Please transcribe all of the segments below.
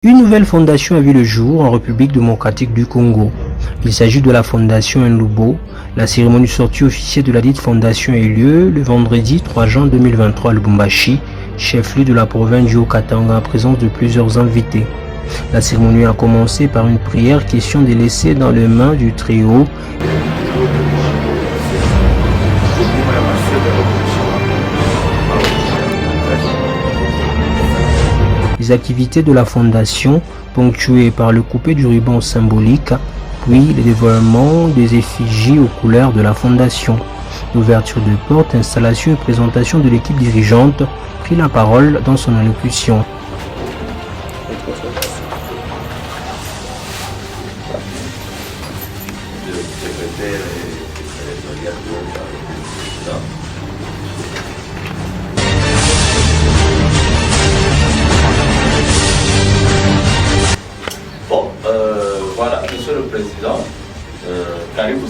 Une nouvelle fondation a vu le jour en République démocratique du Congo. Il s'agit de la fondation Nlubo. La cérémonie de sortie officielle de la dite fondation a eu lieu le vendredi 3 juin 2023 à Lubumbashi, chef-lieu de la province du Haut-Katanga, en présence de plusieurs invités. La cérémonie a commencé par une prière, question de laisser dans les mains du Très-Haut les activités de la fondation, ponctuées par le coupé du ruban symbolique, puis le dévoilement des effigies aux couleurs de la fondation. L'ouverture de portes, installation et présentation de l'équipe dirigeante prit la parole dans son allocution. Voilà, Monsieur le Président, karibu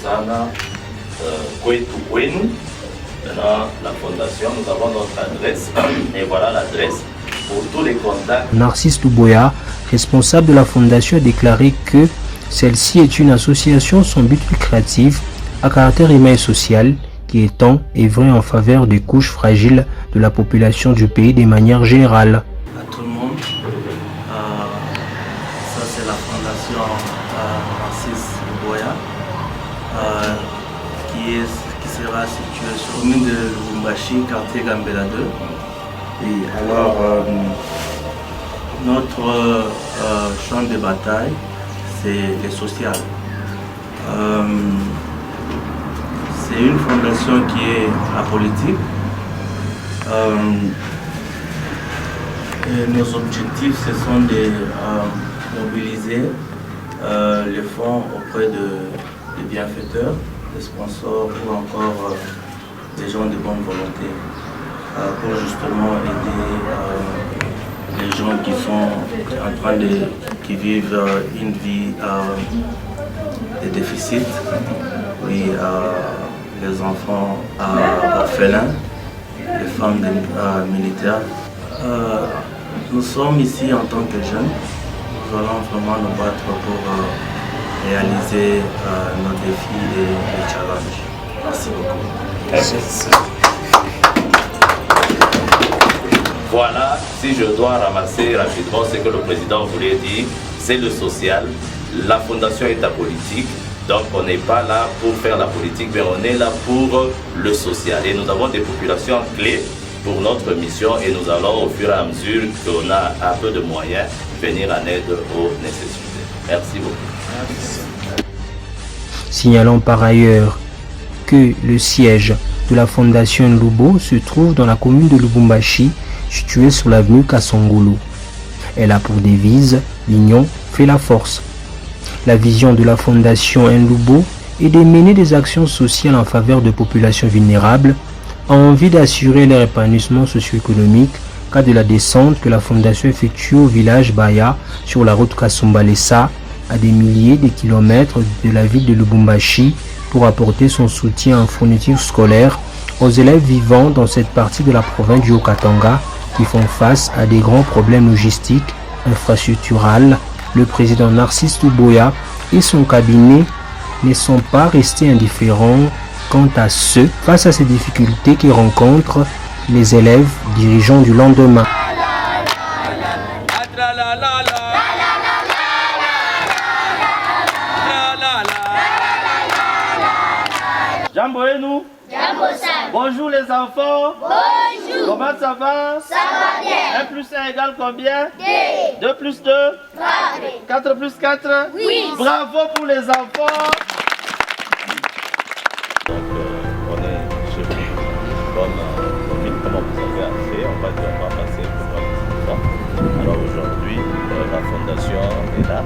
sana, kwetu kwenu. Maintenant, la Fondation, nous avons notre adresse, et voilà l'adresse pour tous les contacts. Narcisse Luboya, responsable de la Fondation, a déclaré que celle-ci est une association sans but lucratif à caractère humain et social qui étend et œuvre en faveur des couches fragiles de la population du pays de manière générale. À tout le monde. Ça c'est la fondation Narcisse Luboya qui sera située sur la commune de Lubumbashi, quartier Gambela 2. Et alors notre champ de bataille c'est le social. C'est une fondation qui est apolitique. Et nos objectifs, ce sont de mobiliser les fonds auprès des bienfaiteurs, des sponsors ou encore des gens de bonne volonté pour justement aider les gens qui sont qui vivent une vie de déficit, oui, les enfants orphelins, les femmes militaires. Nous sommes ici en tant que jeunes. Nous allons vraiment nous battre pour réaliser nos défis et les challenges. Merci beaucoup. Merci. Voilà, si je dois ramasser rapidement ce que le président voulait dire, c'est le social. La fondation est apolitique, donc on n'est pas là pour faire la politique, mais on est là pour le social. Et nous avons des populations clés pour notre mission et nous allons au fur et à mesure qu'on a un peu de moyens venir en aide aux nécessités. Merci beaucoup. Signalons par ailleurs que le siège de la fondation Nlubo se trouve dans la commune de Lubumbashi, située sur l'avenue Kasongolo. Elle a pour devise « L'union fait la force ». La vision de la fondation Nlubo est de mener des actions sociales en faveur de populations vulnérables en envie d'assurer leur épanouissement socio-économique cas de la descente que la fondation effectue au village Baya sur la route Kasumbalesa à des milliers de kilomètres de la ville de Lubumbashi pour apporter son soutien en fourniture scolaire aux élèves vivant dans cette partie de la province du Haut-Katanga qui font face à des grands problèmes logistiques, infrastructurels. Le président Narcisse Luboya et son cabinet ne sont pas restés indifférents quant à face à ces difficultés que rencontrent les élèves dirigeants du lendemain. Jambo nous. Bonjour les enfants. Bonjour. Comment ça va? Ça va bien. 1 plus 1 égale combien? 2. 2 plus 2? 3. 4 plus 4? Oui. Bravo pour les enfants. Donc on est chez vous, comme vous avez fait, on va devoir passer pour voir les enfants. Alors aujourd'hui, la fondation est là,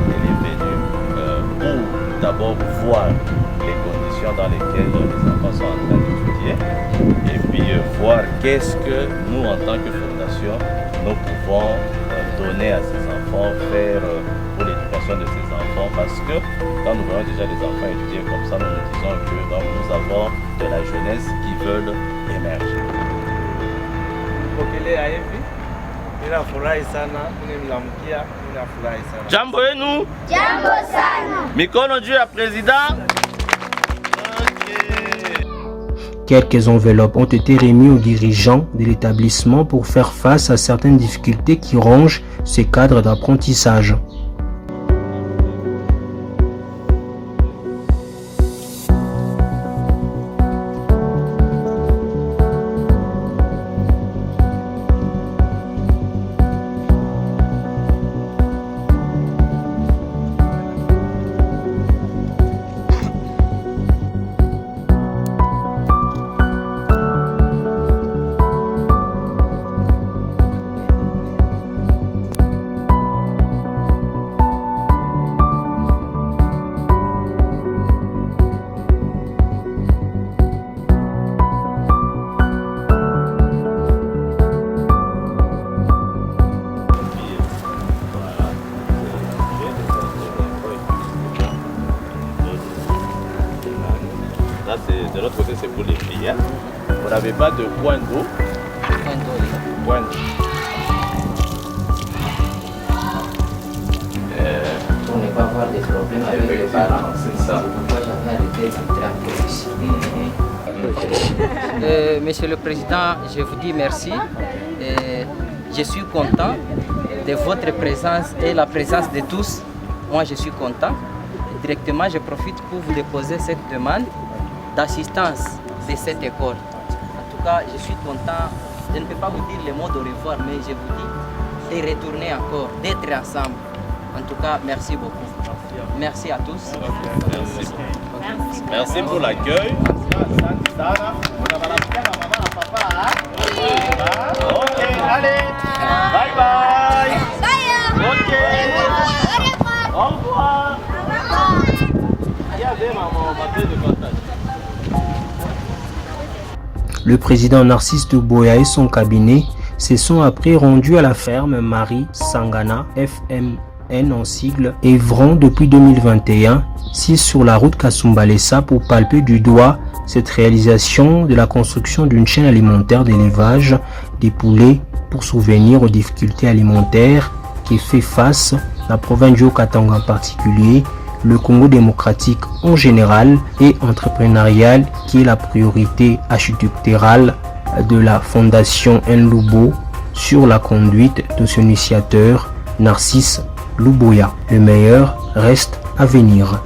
elle est venue pour d'abord voir les conditions dans lesquelles les enfants sont en train d'étudier et puis voir qu'est-ce que nous en tant que fondation nous pouvons donner à ces enfants, faire pour l'éducation de ces enfants, parce que quand nous voyons déjà les enfants étudier comme ça, nous nous disons que donc, nous avons de la jeunesse qui veulent émerger. Ninafurahi sana, nimemlamkia, ninafurahi sana. Jambo yenu? Jambo sana. Mikono juu ya président. Quelques enveloppes ont été remises aux dirigeants de l'établissement pour faire face à certaines difficultés qui rongent ces cadres d'apprentissage. Là, de l'autre côté, c'est pour les filles. Hein. Vous n'avez pas de point d'eau? Point d'eau. Pour ne pas avoir des problèmes avec les parents. C'est ça. Pourquoi j'avais arrêté d'entrer ici. Monsieur le Président, je vous dis merci. Je suis content de votre présence et la présence de tous. Moi, je suis content. Directement, je profite pour vous déposer cette demande d'assistance de cette école. En tout cas, je suis content. Je ne peux pas vous dire le mot de revoir, mais je vous dis de retourner encore, d'être ensemble. En tout cas, merci beaucoup. Merci à tous. Merci. Merci pour l'accueil. Ok, allez. Bye bye. Ok. Au revoir. Le président Narcisse Louboya et son cabinet se sont après rendus à la ferme Marie Sangana FMN en sigle Évron depuis 2021, 6 sur la route Kasumbalesa pour palper du doigt cette réalisation de la construction d'une chaîne alimentaire d'élevage des poulets pour souvenir aux difficultés alimentaires qui fait face la province du Haut-Katanga en particulier, le Congo démocratique en général et entrepreneurial qui est la priorité architecturale de la Fondation Nlubo sur la conduite de son initiateur Narcisse Louboya. Le meilleur reste à venir.